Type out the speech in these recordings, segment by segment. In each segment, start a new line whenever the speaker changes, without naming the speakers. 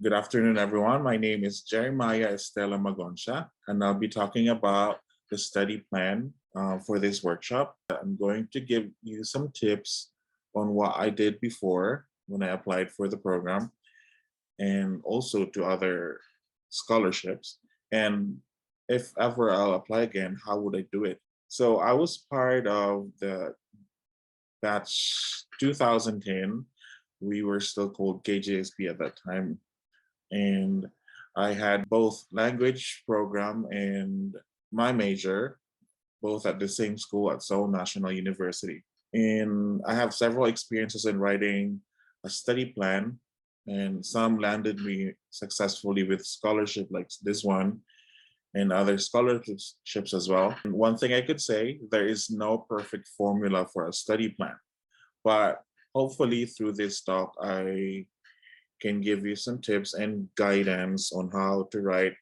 Good afternoon, everyone. My name is Jeremiah Estela Magoncha, and I'll be talking about the study plan for this workshop. I'm going to give you some tips on what I did before when I applied for the program and also to other scholarships. And if ever I'll apply again, how would I do it? So I was part of the batch 2010. We were still called KJSP at that time, and I had both language program and my major, both at the same school at Seoul National University. And I have several experiences in writing a study plan, and some landed me successfully with scholarship like this one and other scholarships as well. And one thing I could say, there is no perfect formula for a study plan, but hopefully through this talk, I can give you some tips and guidance on how to write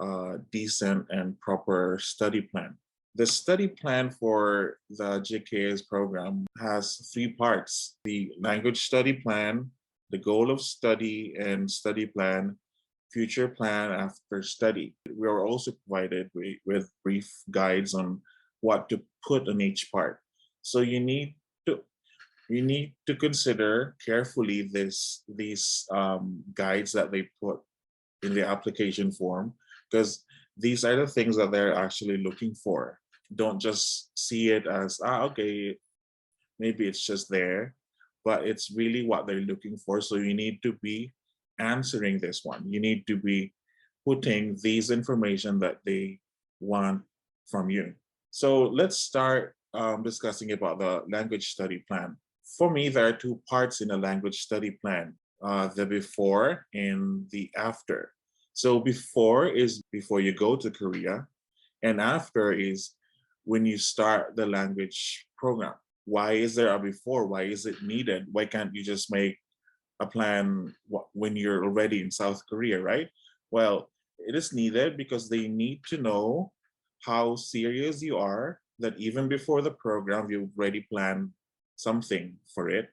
a decent and proper study plan. The study plan for the GKS program has three parts: the language study plan, the goal of study and study plan, future plan after study. We are also provided with brief guides on what to put on each part. So to you need to consider carefully these guides that they put in the application form, because these are the things that they're actually looking for. Don't just see it as okay, maybe it's just there, but it's really what they're looking for. So you need to be answering this one. You need to be putting these information that they want from you. So let's start discussing about the language study plan. For me, there are two parts in a language study plan, the before and the after. So before is before you go to Korea, and after is when you start the language program. Why is there a before? Why is it needed? Why can't you just make a plan when you're already in South Korea, right? Well, it is needed because they need to know how serious you are, that even before the program, you've already planned something for it.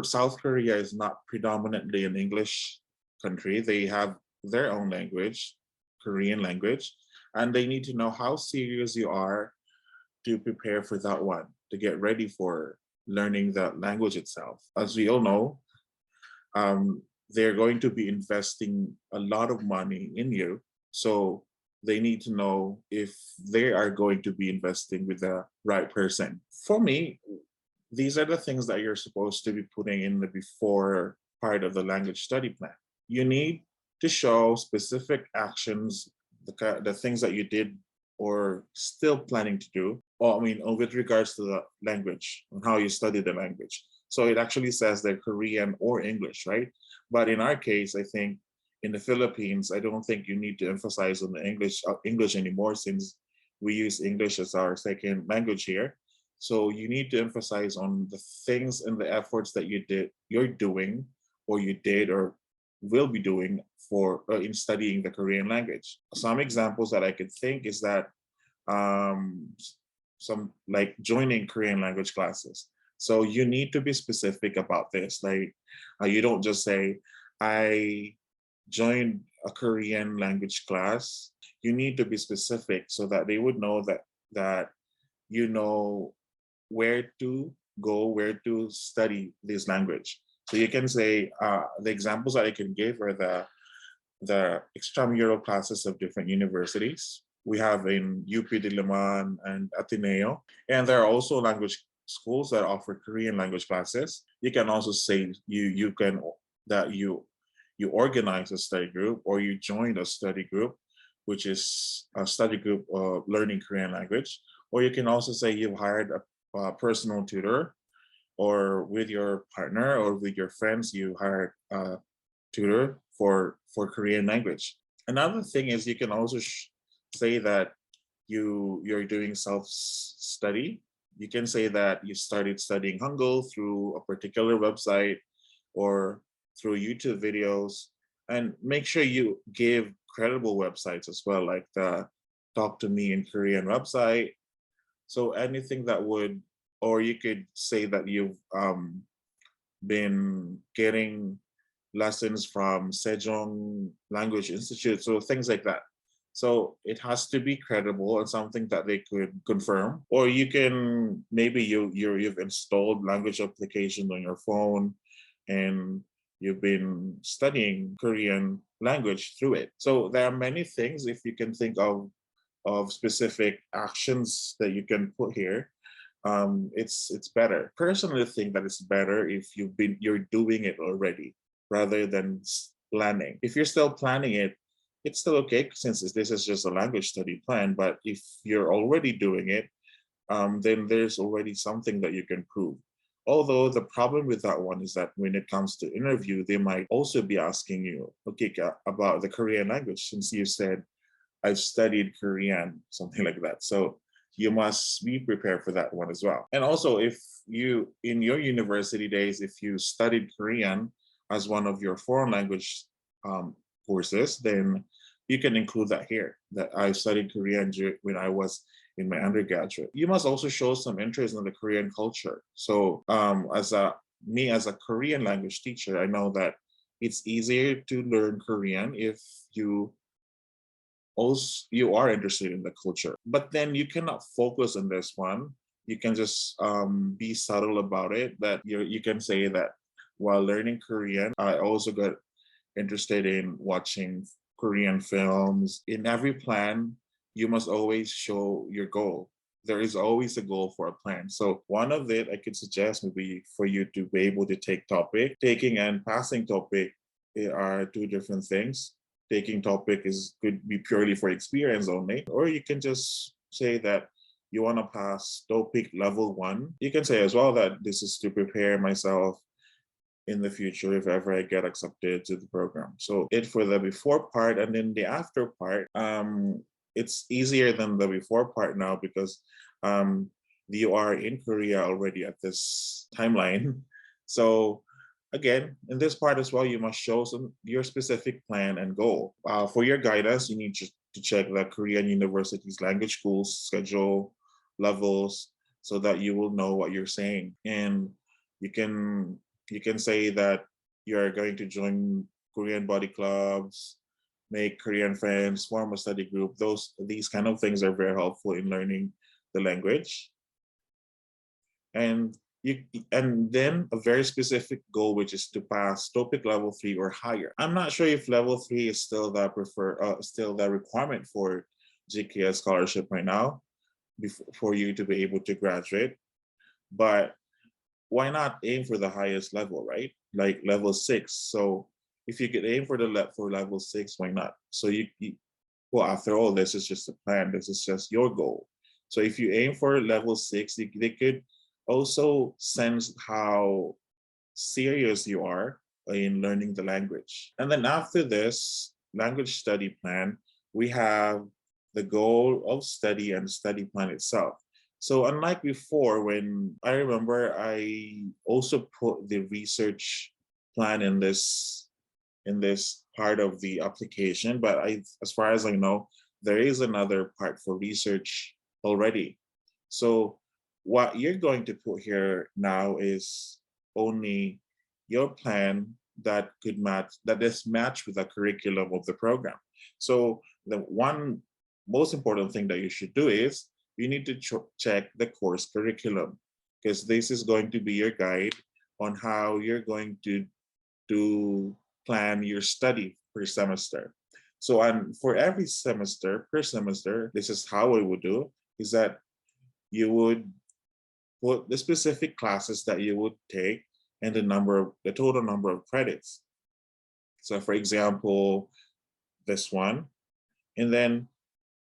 South Korea is not predominantly an English country. They have their own language, Korean language, and they need to know how serious you are to prepare for that one, to get ready for learning the language itself. As we all know, they're going to be investing a lot of money in you. So they need to know if they are going to be investing with the right person. For me, these are the things that you're supposed to be putting in the before part of the language study plan. You need to show specific actions, the things that you did or still planning to do, or with regards to the language and how you study the language. So it actually says they're Korean or English, right? But in our case, I think in the Philippines, I don't think you need to emphasize on the English anymore, since we use English as our second language here. So you need to emphasize on the things and the efforts that you're doing, or you did, or will be doing for in studying the Korean language. Some examples that I could think is that some like joining Korean language classes. So you need to be specific about this. Like you don't just say, I joined a Korean language class. You need to be specific so that they would know that you know where to go, where to study this language. So you can say the examples that I can give are the extramural classes of different universities. We have in UP Diliman and Ateneo, and there are also language schools that offer Korean language classes. You can also say you can that you organize a study group, or you joined a study group, which is a study group learning Korean language. Or you can also say you've hired a personal tutor, or with your partner or with your friends, you hired a tutor for Korean language. Another thing is you can also say that you're doing self-study. You can say that you started studying Hangul through a particular website or through YouTube videos, and make sure you give credible websites as well, like the Talk to Me in Korean website. So anything that would, or you could say that you've been getting lessons from Sejong Language Institute, so things like that. So it has to be credible and something that they could confirm. Or you can maybe you've installed language application on your phone, and you've been studying Korean language through it. So there are many things if you can think of specific actions that you can put here. It's better. Personally, think that it's better if you're doing it already rather than planning. If you're still planning it, it's still okay since this is just a language study plan. But if you're already doing it, then there's already something that you can prove. Although the problem with that one is that when it comes to interview, they might also be asking you, okay, about the Korean language, since you said I've studied Korean, something like that. So you must be prepared for that one as well. And also, if you, in your university days, if you studied Korean as one of your foreign language courses, then you can include that here, that I studied Korean when I was in my undergraduate. You must also show some interest in the Korean culture. So as a Korean language teacher, I know that it's easier to learn Korean if you are interested in the culture. But then you cannot focus on this one. You can just be subtle about it. That you can say that while learning Korean, I also got interested in watching Korean films. In every plan, you must always show your goal. There is always a goal for a plan. So one of it I could suggest would be for you to be able to take topic. Taking and passing topic are two different things. Taking topic could be purely for experience only, or you can just say that you want to pass topic level 1. You can say as well that this is to prepare myself in the future if ever I get accepted to the program. So it for the before part, and then the after part, it's easier than the before part now because you are in Korea already at this timeline. So again, in this part as well, you must show your specific plan and goal. For your guidance, you need to check the Korean University's language schools schedule levels so that you will know what you're saying. And you can say that you're going to join Korean body clubs, make Korean friends, form a study group. These kind of things are very helpful in learning the language. And then a very specific goal, which is to pass TOEIC level 3 or higher. I'm not sure if level 3 is still still the requirement for GKS scholarship right now, for you to be able to graduate. But why not aim for the highest level, right? Like level 6. So if you could aim for level 6, why not? So well, after all, this is just a plan. This is just your goal. So if you aim for level 6, they could also sense how serious you are in learning the language. And then after this language study plan, we have the goal of study and study plan itself. So unlike before, when I remember I also put the research plan in this part of the application, but as far as I know, there is another part for research already. So what you're going to put here now is only your plan that is matched with the curriculum of the program. So the one most important thing that you should do is you need to check the course curriculum, because this is going to be your guide on how you're going to plan your study per semester. So for every semester, per semester, this is how I would do, is that you would put the specific classes that you would take and the total number of credits. So for example, this one, and then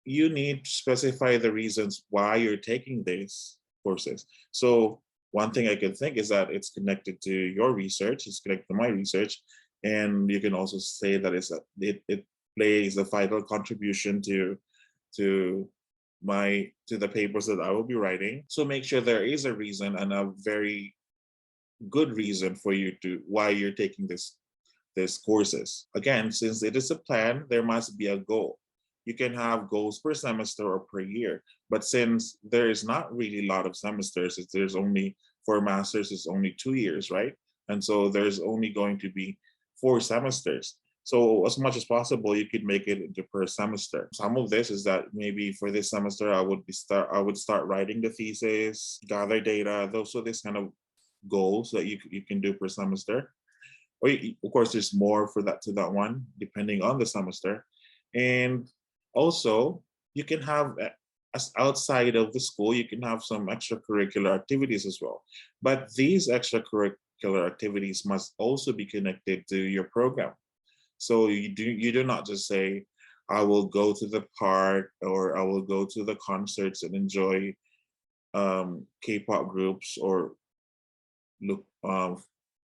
you need to specify the reasons why you're taking these courses. So one thing I can think is that it's connected to your research, it's connected to my research, and you can also say that it plays a vital contribution to the papers that I will be writing. So make sure there is a reason, and a very good reason for why you're taking this courses. Again, since it is a plan, there must be a goal. You can have goals per semester or per year, but since there is not really a lot of semesters, there's only for masters, it's only 2 years, right? And so there's only going to be 4 semesters. So as much as possible, you could make it into per semester. Some of this is that maybe for this semester, I would start writing the thesis, gather data. Those are this kind of goals that you can do per semester. Or of course, there's more for that to that one, depending on the semester. And also, you can have as outside of the school, you can have some extracurricular activities as well. But these extracurricular activities must also be connected to your program. So you do not just say, I will go to the park or I will go to the concerts and enjoy K-pop groups or look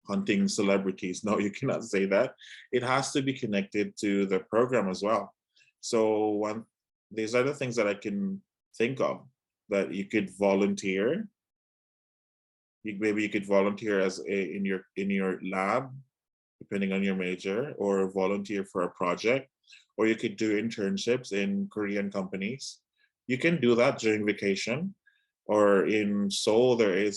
hunting celebrities. No, you cannot say that. It has to be connected to the program as well. So these are the things that I can think of that you could volunteer. Maybe you could volunteer in your lab, depending on your major, or volunteer for a project, or you could do internships in Korean companies. You can do that during vacation, or in Seoul they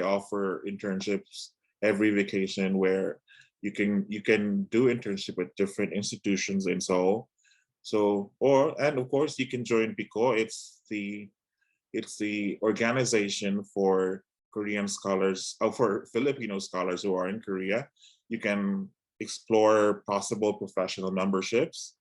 offer internships every vacation where you can do internship at different institutions in Seoul. So and of course you can join PICO. It's the organization for Korean scholars, for Filipino scholars who are in Korea. You can explore possible professional memberships.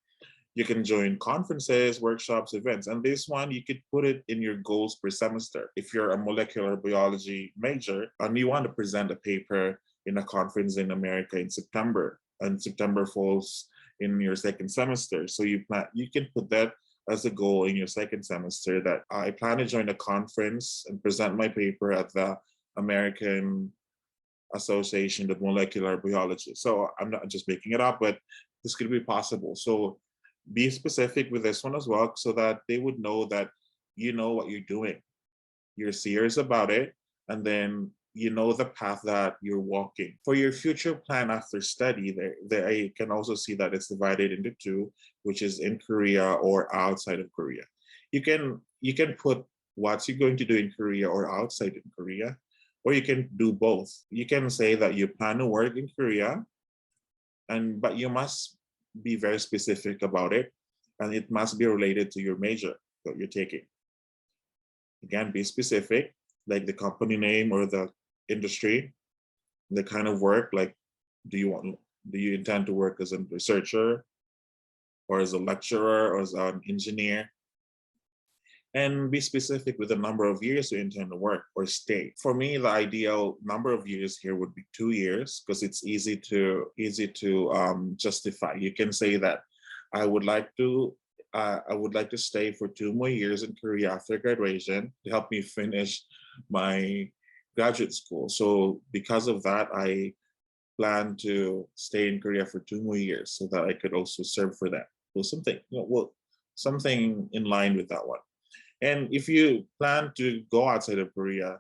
You can join conferences, workshops, events. And this one, you could put it in your goals per semester. If you're a molecular biology major and you want to present a paper in a conference in America in September, and September falls in your second semester. So you can put that as a goal in your second semester, that I plan to join a conference and present my paper at the American Association of Molecular Biology. So I'm not just making it up, but this could be possible. So be specific with this one as well, so that they would know that you know what you're doing. You're serious about it, and then you know the path that you're walking. For your future plan after study, there I can also see that it's divided into two, which is in Korea or outside of Korea. You can put what you're going to do in Korea or outside in Korea, or you can do both. You can say that you plan to work in Korea, but you must be very specific about it, and it must be related to your major that you're taking. Again, be specific, like the company name or the industry, the kind of work. Like, do you intend to work as a researcher or as a lecturer or as an engineer? And be specific with the number of years you intend to work or stay. For me, the ideal number of years here would be 2 years, because it's easy to justify. You can say that I would like to stay for 2 more years in Korea after graduation to help me finish my graduate school. So because of that, I plan to stay in Korea for 2 more years so that I could also serve for that. Well, something in line with that one. And if you plan to go outside of Korea,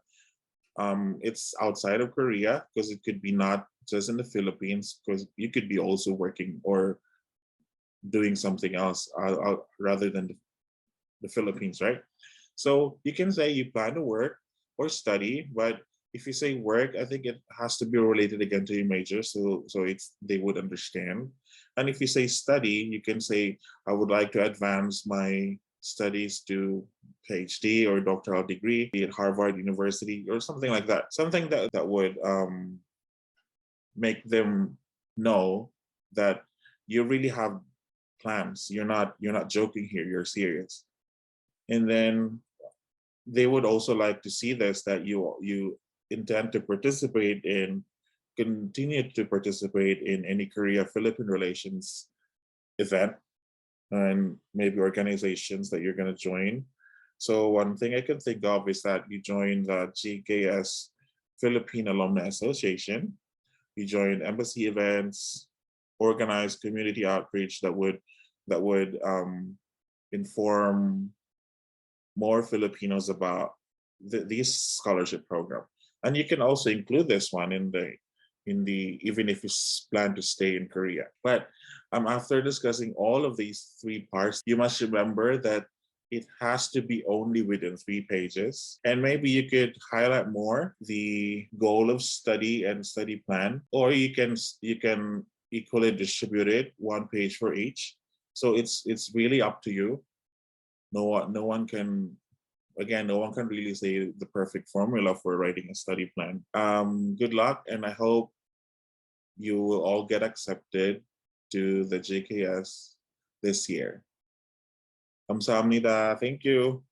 it's outside of Korea, because it could be not just in the Philippines, because you could be also working or doing something else rather than the Philippines, right? So you can say you plan to work or study, but if you say work, I think it has to be related again to your major, so they would understand. And if you say study, you can say I would like to advance my studies to PhD or doctoral degree at Harvard University or something like that. Something that would make them know that you really have plans. You're not joking here. You're serious. And then they would also like to see this, that you intend to continue to participate in any Korea-Philippine relations event and maybe organizations that you're going to join. So one thing I can think of is that you join the GKS Philippine Alumni Association, you join embassy events, organize community outreach that would inform more Filipinos about these scholarship program. And you can also include this one in the even if you plan to stay in Korea. But after discussing all of these three parts, you must remember that it has to be only within 3 pages. And maybe you could highlight more the goal of study and study plan, or you can equally distribute it 1 page for each. So it's really up to you. No one can, again, no one can really say the perfect formula for writing a study plan. Good luck, and I hope you will all get accepted to the GKS this year. 감사합니다. Thank you.